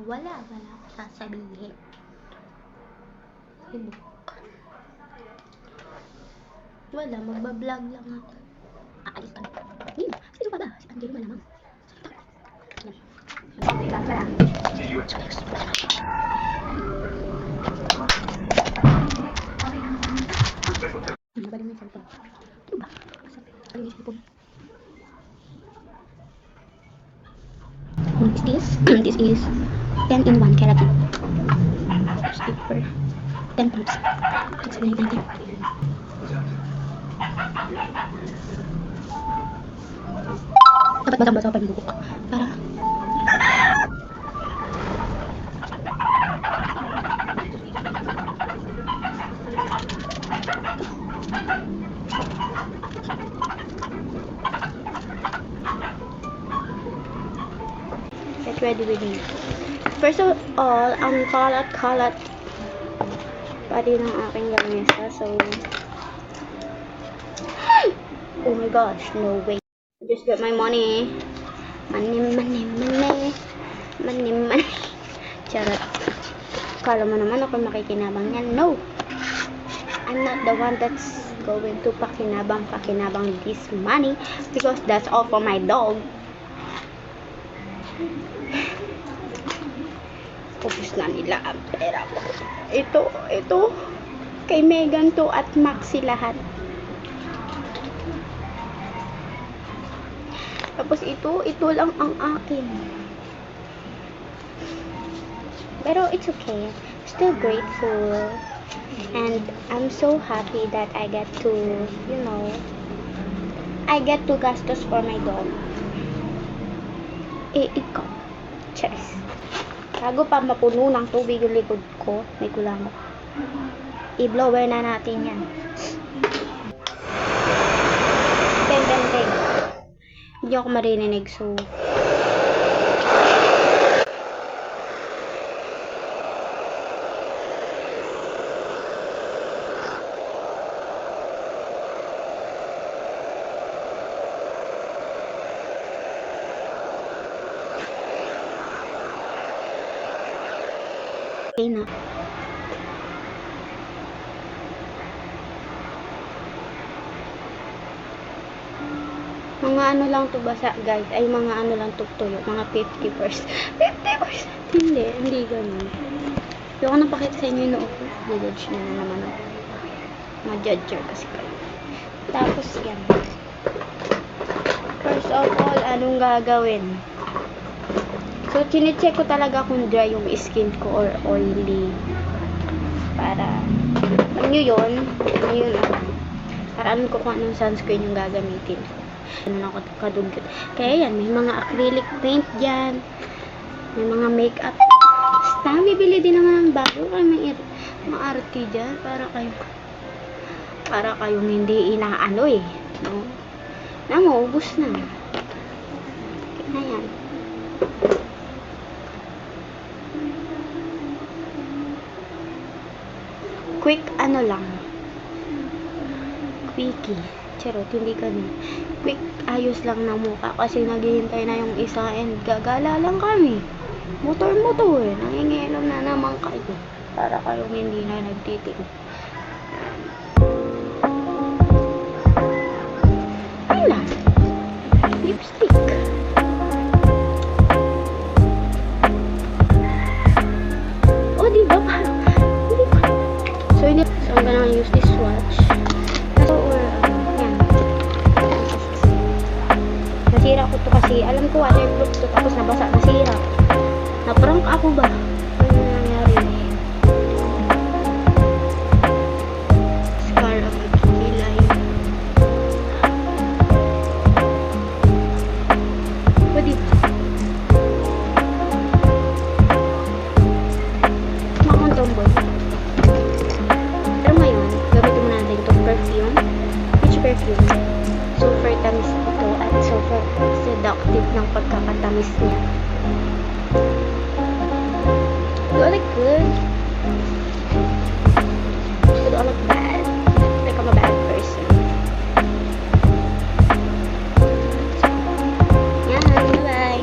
wala akong sasabihin. Wala, magbablog lang ako. Aalis pa na. Sino pa ba? Si Angelo malamang. Nabali mo yung cellphone. Ano ba? Ano yung cellphone? What is this? This is 10 in 1 keratin. Sticker. 10 pumps. Let's go natin. Dapat basang-basa pa yung bubuk. Para get ready with me. First of all, ang kalat-kalat pati ng aking lamesa. So, oh my gosh, no way. I just got my money. Money. Charot. Kala mo naman ako makikinabang yan. No. I'm not the one that's going to pakinabang this money because that's all for my dog. Ubus na nila ang pera ko. Ito. Kay Megan to at Maxi lahat. Tapos ito lang ang akin. Pero it's okay. Still grateful. And I'm so happy that I get to, I get to gastos for my dog. Ikaw. Cheers. Bago pa mapuno ng tubig yung likod ko, may kulangot. I-blower na natin yan. Bang. Hindi ako marinig, so okay na. Mga ano lang to basa guys, ay mga ano lang to tuyo, mga 50%. 50%? Hindi ganun. Hindi ko napakita sa inyo yung noo ko. Judge nyo na naman ako. Ma-judger kasi kayo. Tapos yan. First of all, anong gagawin? So, chinecheck ko talaga kung dry yung skin ko or oily. Para, alam nyo yun, para alam ko kung anong sunscreen yung gagamitin ko. Ano ako kadugyot. Kaya yan, may mga acrylic paint dyan. May mga makeup. Basta, bibili din naman ng bago. May mga arte dyan. Para kayong hindi inaano eh. No? Ubus na. Na yan. Quick ano lang. Quickie. Charot, hindi ganun. Quick ayos lang ng mukha kasi naghihintay na yung isa and gagala lang kami. Motor. Nanginginom na naman kayo. Para kayong hindi na nagtitig. Ayun lang. Lipstick. Oh, diba? Parang, diba? So, I'm gonna use this swatch. Nasira ko to kasi alam ko waterproof to tapos nasira. Na-prank ako ba? Ano nangyari? Scar ako kilay. Pwede ba? Makang tomboy. Pero ngayon, gamitin mo natin itong perfume. Which perfume? Super tamis ito at super seductive ng pagkakatamis niya. Do I look good? Do I look bad? Like I'm a bad person. Yan, bye-bye.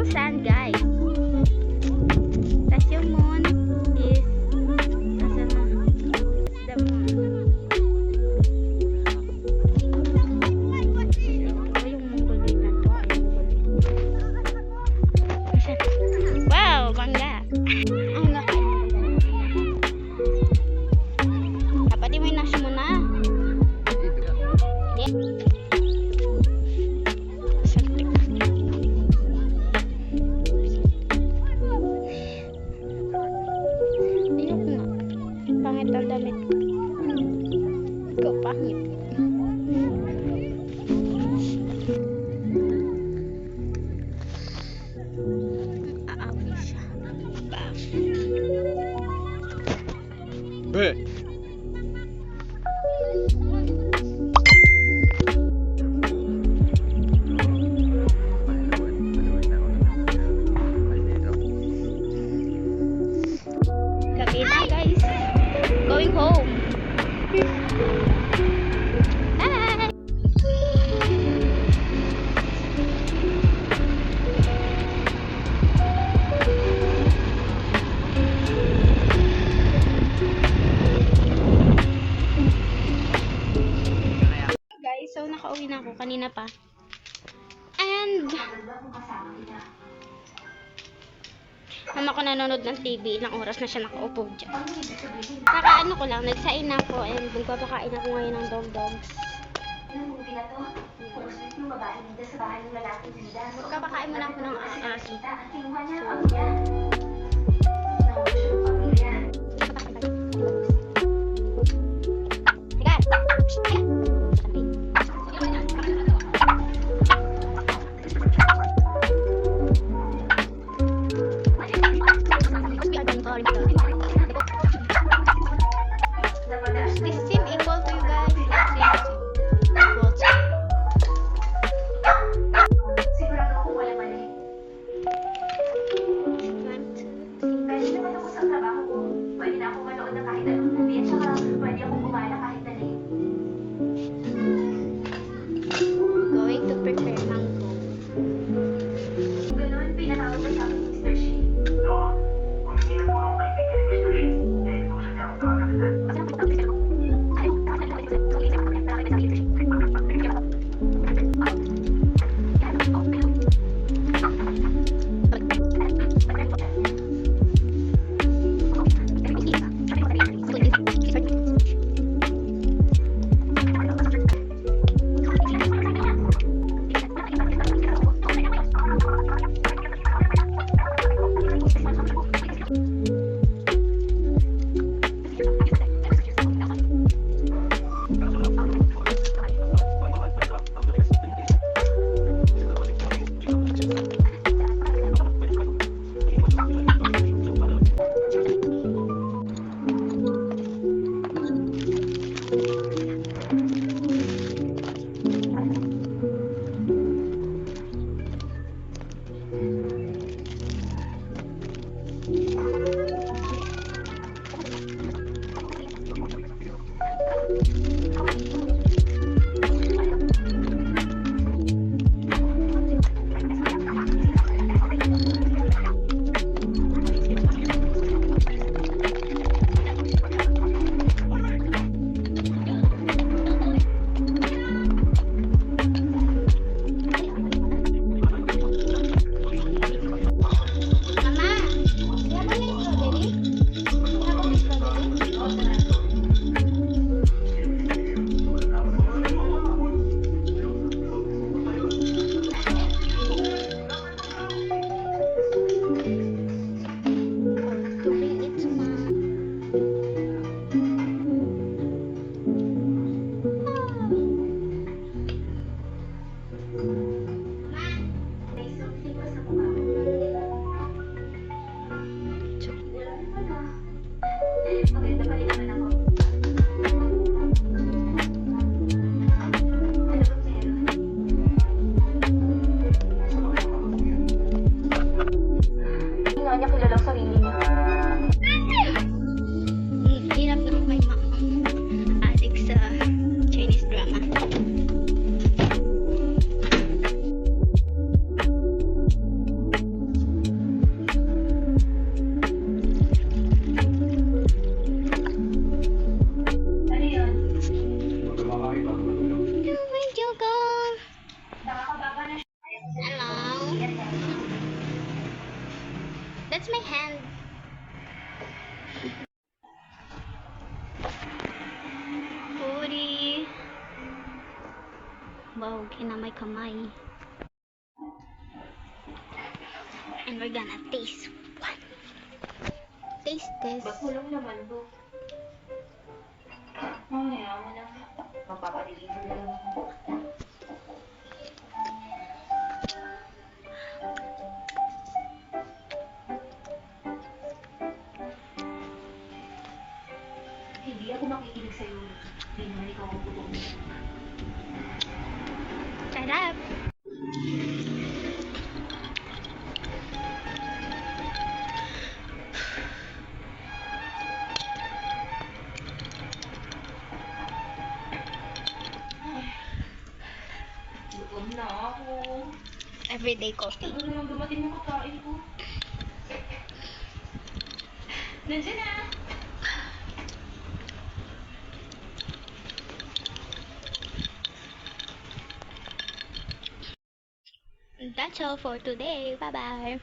sun, guys. Tas yung moon is nasa na? The moon. So, yung mongoloid na to ay mongoloid. Wow, bangga. Ang nakain. Dapat may nasa mo na. Yeah. Ayoko nga. Pangit ang damit. Ikaw pangit. Aawi siya. Bam. Be. Gabi na, guys. Going home. Bye. Guys, so nakauwi na ako kanina pa. And mama ko nanonood ng TV, ilang oras na siya nakaupo dyan. Nakaano ko lang, nagsain na ako and magpapakain ako ngayon ng dog-dogs. Magpapakain muna ako ng aso. This seem equal to you guys. Equal to. Sigurado ako wala mali. Time to Pwede naman ako sa trabaho ko. Pwede na ako manood ng kahit anong movie at saka pwede ako kumala kahit na late. That's my hand. Puri. Wow, kinamay kamay. And we're gonna taste one. Taste this. Bakulong naman to. Mamaya mo lang. Magpapadeliver na lang ako. Hindi ako makikinig sa'yo. Hindi naman ikaw ang tutulong. Sarap. Gutom na ako. Everyday coffee. Tagal naman dumating yung kakain ko. Nandiyan na! That's all for today. Bye-bye.